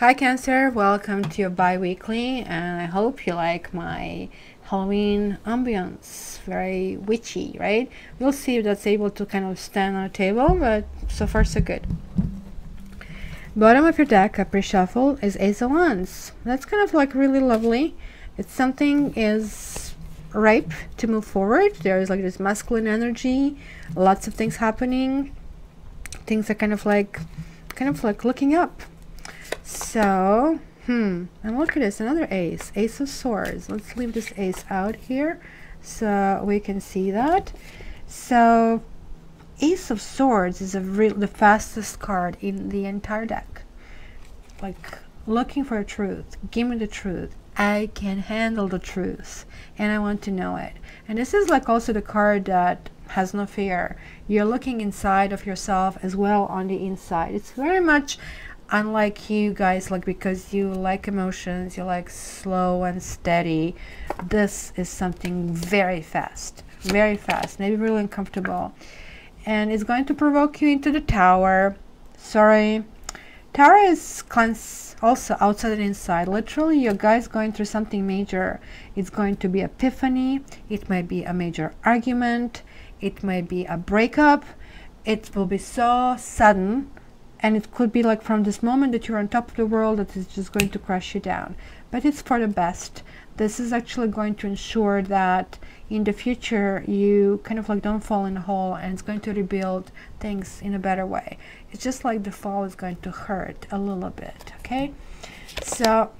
Hi Cancer, welcome to your bi-weekly, and I hope you like my Halloween ambience. Very witchy, right? We'll see if that's able to kind of stand on a table, but so far so good. Bottom of your deck, a pre-shuffle, is Ace of Wands. That's kind of like really lovely. It's something is ripe to move forward. There's like this masculine energy, lots of things happening. Things are kind of like looking up. So, and look at this, another ace, Ace of Swords. Let's leave this ace out here so we can see that. So, Ace of Swords is the fastest card in the entire deck. Like, looking for a truth. Give me the truth. I can handle the truth, and I want to know it. And this is like also the card that has no fear. You're looking inside of yourself as well on the inside. It's very much unlike you guys, like, because you like emotions, you like slow and steady. This is something very fast, maybe really uncomfortable, and it's going to provoke you into the Tower. Sorry, Tower is also outside and inside. Literally, you guys going through something major. It's going to be epiphany. It might be a major argument. It might be a breakup. It will be so sudden. And it could be like from this moment that you're on top of the world that is just going to crush you down. But it's for the best. This is actually going to ensure that in the future you kind of like don't fall in a hole, and it's going to rebuild things in a better way. It's just like the fall is going to hurt a little bit, okay? So,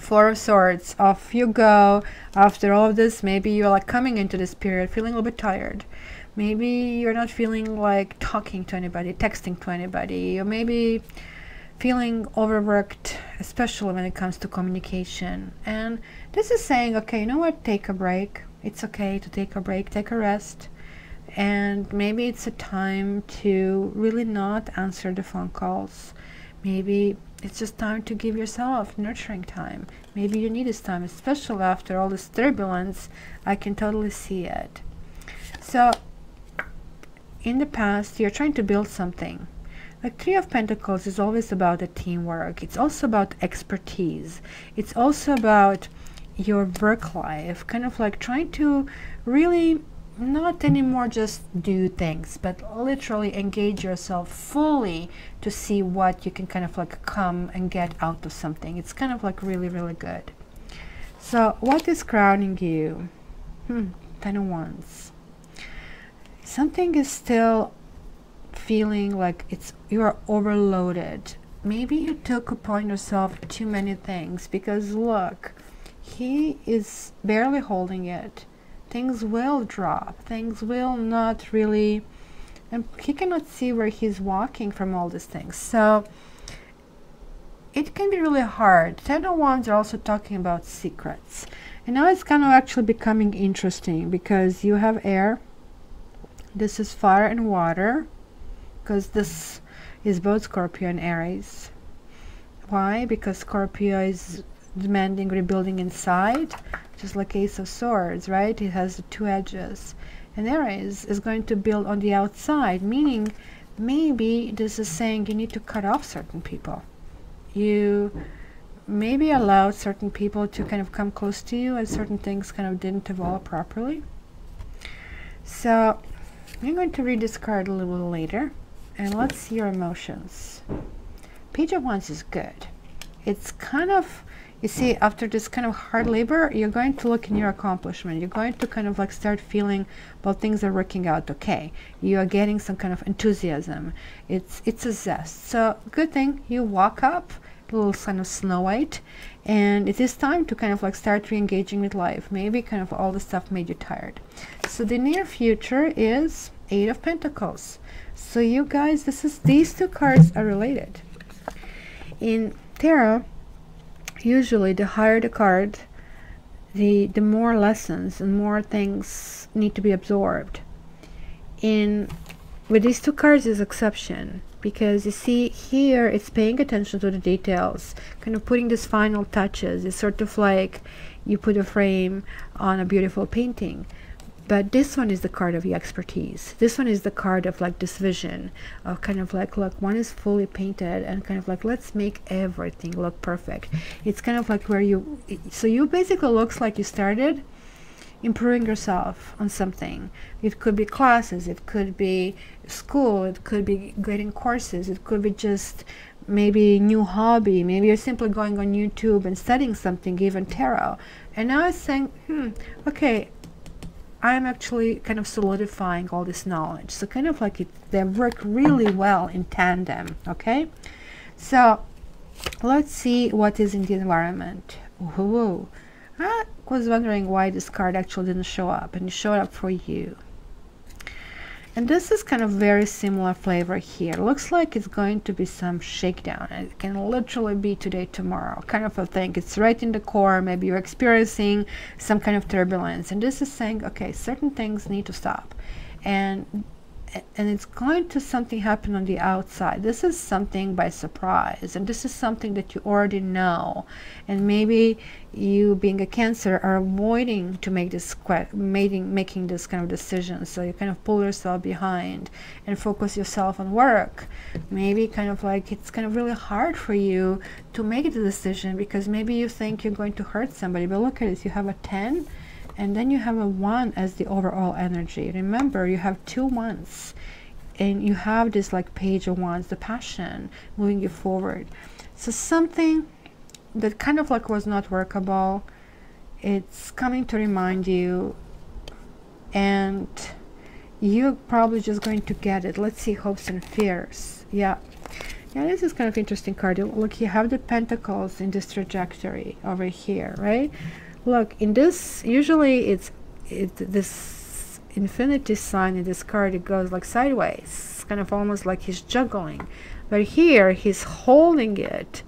Four of Swords, off you go. After all of this, maybe you're like coming into this period feeling a little bit tired. Maybe you're not feeling like talking to anybody, texting to anybody, or maybe feeling overworked, especially when it comes to communication. And this is saying, okay, you know what, take a break. It's okay to take a break, take a rest. And maybe it's a time to really not answer the phone calls. Maybe it's just time to give yourself nurturing time. Maybe you need this time, especially after all this turbulence. I can totally see it. So, in the past, you're trying to build something. Like Three of Pentacles is always about the teamwork. It's also about expertise. It's also about your work life, kind of like trying to really not anymore just do things, but literally engage yourself fully to see what you can kind of like come and get out of something. It's kind of like really, really good. So what is crowning you? Ten of Wands. Something is still feeling like you are overloaded. Maybe you took upon yourself too many things, because look, he is barely holding it. Things will drop. Things will not really, and he cannot see where he's walking from all these things. So it can be really hard. Ten of Wands are also talking about secrets. And now it's kind of actually becoming interesting, because you have air. This is fire and water, because this is both Scorpio and Aries. Why? Because Scorpio is demanding rebuilding inside, just like Ace of Swords, right? It has the two edges. And Aries is going to build on the outside, meaning maybe this is saying you need to cut off certain people. You maybe allowed certain people to kind of come close to you, and certain things kind of didn't evolve properly. So I'm going to read this card a little later, and let's see your emotions. Page of Wands is good. It's kind of, you see, after this kind of hard labor, you're going to look in your accomplishment. You're going to kind of like start feeling, well, things are working out okay. You are getting some kind of enthusiasm. It's a zest. So good thing you walk up, a little kind of Snow White, and it is time to kind of like start re-engaging with life. Maybe kind of all the stuff made you tired. So the near future is Eight of Pentacles. So you guys, these two cards are related. In tarot, usually the higher the card, the more lessons and more things need to be absorbed. With these two cards is exception, because you see here it's paying attention to the details, kind of putting these final touches. It's sort of like you put a frame on a beautiful painting. But this one is the card of your expertise. This one is the card of like this vision of kind of like, look, one is fully painted and kind of like, let's make everything look perfect. It's kind of like where so you basically looks like you started improving yourself on something. It could be classes, it could be school, it could be grading courses, it could be just maybe new hobby, maybe you're simply going on YouTube and studying something, even tarot. And now it's saying, okay, I'm actually kind of solidifying all this knowledge. So kind of like they work really well in tandem, okay? So let's see what is in the environment. Whoa. I was wondering why this card actually didn't show up, and it showed up for you. And this is kind of very similar flavor here. Looks like it's going to be some shakedown. It can literally be today, tomorrow, kind of a thing. It's right in the core. Maybe you're experiencing some kind of turbulence. And this is saying, okay, certain things need to stop. And it's going to something happen on the outside. This is something by surprise, and this is something that you already know. And maybe you, being a Cancer, are avoiding to make this making this kind of decision. So you kind of pull yourself behind and focus yourself on work. Maybe kind of like it's kind of really hard for you to make the decision because maybe you think you're going to hurt somebody. But look at this, you have a 10. And then you have a 1 as the overall energy. Remember, you have 2 1s. And you have this like page of wands, the passion, moving you forward. So something that kind of like was not workable, it's coming to remind you. And you're probably just going to get it. Let's see, hopes and fears. Yeah, this is kind of interesting card. Look, you have the Pentacles in this trajectory over here, right? Look, in this, usually this infinity sign in this card, it goes like sideways. It's kind of almost like he's juggling. But here, he's holding it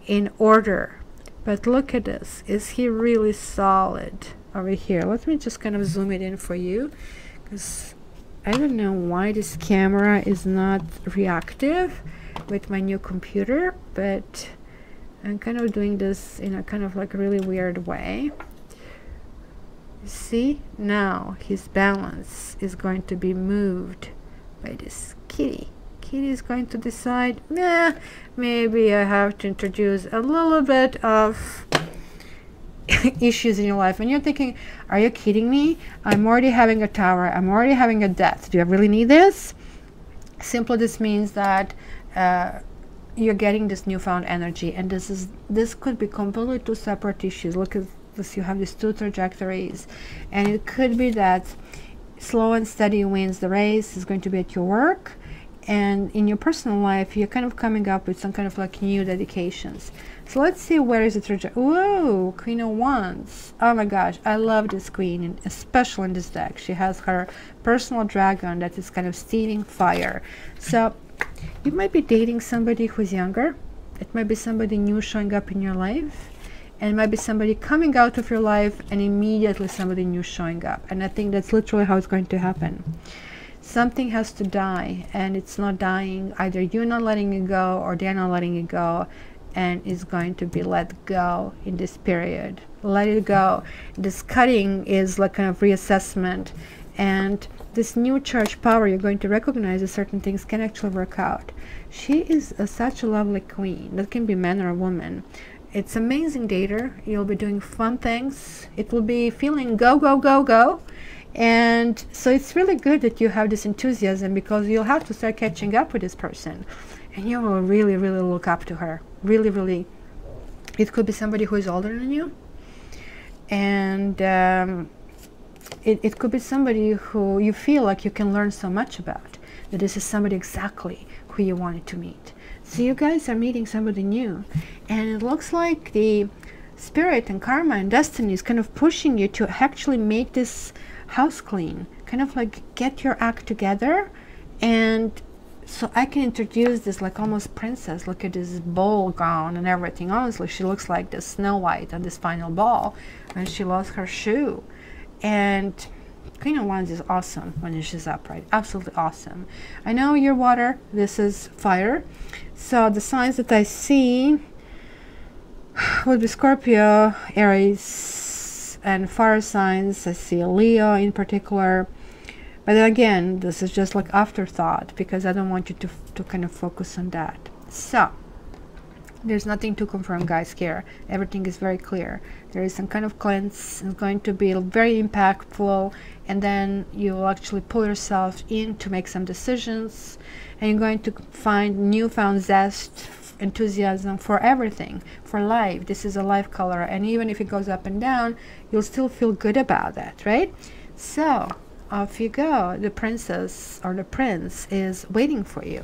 in order. But look at this. Is he really solid over here? Let me just kind of zoom it in for you. Because I don't know why this camera is not reactive with my new computer. But I'm kind of doing this in a kind of like a really weird way. See, now his balance is going to be moved by this kitty. Kitty is going to decide, nah, maybe I have to introduce a little bit of issues in your life. And you're thinking, are you kidding me? I'm already having a tower. I'm already having a death. Do I really need this? Simply this means that you're getting this newfound energy, and this could be completely 2 separate issues. Look at this, you have these 2 trajectories, and it could be that slow and steady wins the race is going to be at your work, and in your personal life you're kind of coming up with some kind of like new dedications. So let's see, where is the trajectory? Whoa, Queen of Wands. Oh my gosh, I love this queen, and especially in this deck. She has her personal dragon that is kind of steaming fire. So you might be dating somebody who's younger. It might be somebody new showing up in your life. And it might be somebody coming out of your life and immediately somebody new showing up. And I think that's literally how it's going to happen. Something has to die, and it's not dying. Either you're not letting it go or they're not letting it go, and it's going to be let go in this period. Let it go. This cutting is like kind of reassessment. And this new charge power, you're going to recognize that certain things can actually work out. She is such a lovely queen. That can be man or a woman. It's amazing dater. You'll be doing fun things. It will be feeling go, go, go, go. And so it's really good that you have this enthusiasm, because you'll have to start catching up with this person. And you will really, really look up to her. Really, really. It could be somebody who is older than you. And it could be somebody who you feel like you can learn so much about. That this is somebody exactly who you wanted to meet. So you guys are meeting somebody new. And it looks like the spirit and karma and destiny is kind of pushing you to actually make this house clean. Kind of like get your act together. And so I can introduce this like almost princess. Look at this ball gown and everything. Honestly, she looks like the Snow White at this final ball when she lost her shoe. And Queen of Wands is awesome when she's upright. Absolutely awesome. I know you're water. This is fire. So the signs that I see would be Scorpio, Aries, and fire signs. I see Leo in particular. But then again, this is just like afterthought because I don't want you to kind of focus on that. So there's nothing to confirm, guys, here. Everything is very clear. There is some kind of cleanse. It's going to be very impactful, and then you'll actually pull yourself in to make some decisions, and you're going to find newfound zest, enthusiasm for everything, for life. This is a life color, and even if it goes up and down, you'll still feel good about that, right? So off you go. The princess or the prince is waiting for you.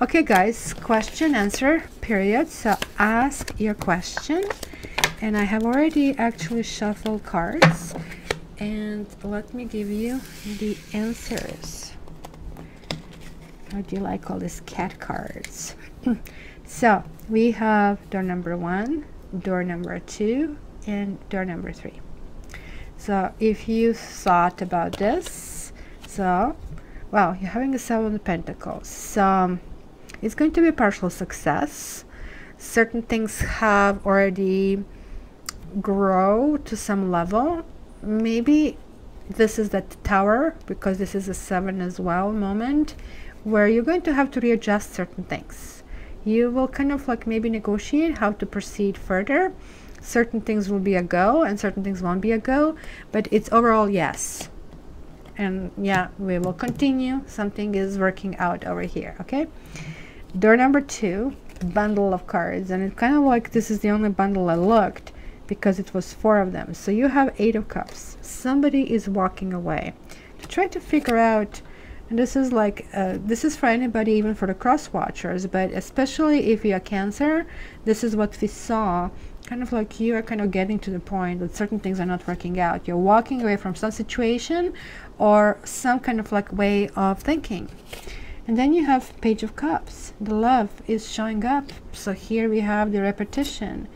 Okay, guys, question answer period. So ask your question, and I have already actually shuffled cards, and let me give you the answers. How do you like all these cat cards? So we have door number 1, door number 2, and door number 3. So if you thought about this, so well, you're having a 7 of Pentacles, so it's going to be a partial success. Certain things have already grown to some level. Maybe this is that Tower, because this is a 7 as well moment, where you're going to have to readjust certain things. You will kind of like maybe negotiate how to proceed further. Certain things will be a go and certain things won't be a go, but it's overall yes. And yeah, we will continue. Something is working out over here, okay? Door number 2, bundle of cards, and it's kind of like this is the only bundle I looked because it was 4 of them. So you have 8 of Cups. Somebody is walking away to try to figure out, and this is like this is for anybody, even for the cross watchers, but especially if you're Cancer, this is what we saw. Kind of like you are kind of getting to the point that certain things are not working out. You're walking away from some situation or some kind of like way of thinking. And then you have Page of Cups. The love is showing up. So here we have the repetition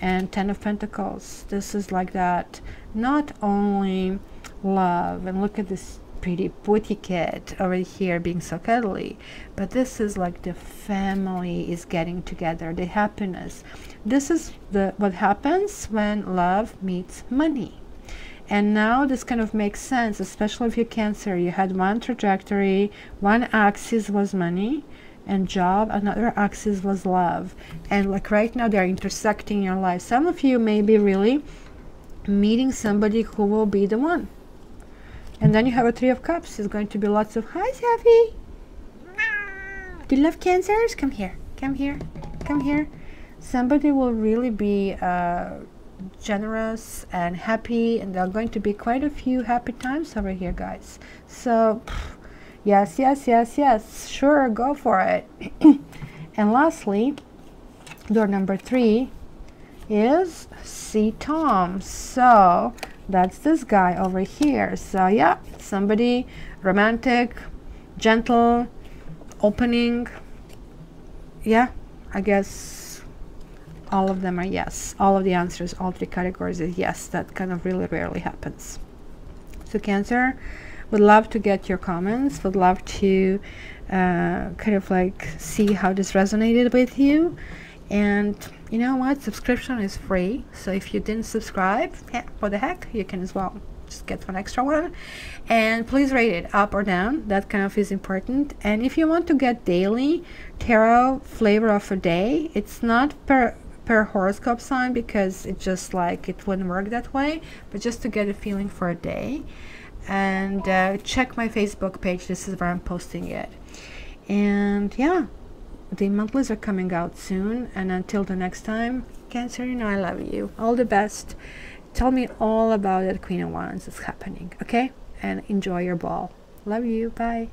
and 10 of Pentacles. This is like that. Not only love, and look at this pretty booty kid over here being so cuddly, but this is like the family is getting together, the happiness. This is what happens when love meets money. And now this kind of makes sense, especially if you're Cancer. You had one trajectory, one axis was money and job, another axis was love. And like right now they're intersecting your life. Some of you may be really meeting somebody who will be the one. And then you have a 3 of Cups. It's going to be lots of, hi Safi. Do you love Cancers? Come here, come here, come here. Somebody will really be generous and happy, and there are going to be quite a few happy times over here, guys. So yes, yes, yes, yes, sure, go for it. And lastly, door number 3 is see Tom. So that's this guy over here. So yeah, somebody romantic, gentle, opening. Yeah, I guess all of them are yes. All of the answers, all 3 categories is yes. That kind of really rarely happens. So Cancer, would love to get your comments, would love to kind of like see how this resonated with you. And you know what, subscription is free, so if you didn't subscribe, yeah, what the heck, you can as well just get one extra one. And please rate it up or down, that kind of is important. And if you want to get daily tarot flavor of a day, it's not per horoscope sign, because it just like it wouldn't work that way, but just to get a feeling for a day. And check my Facebook page, this is where I'm posting it. And yeah, the monthlies are coming out soon, and until the next time, Cancer, you know I love you. All the best. Tell me all about that Queen of Wands that's happening, okay? And enjoy your ball. Love you. Bye.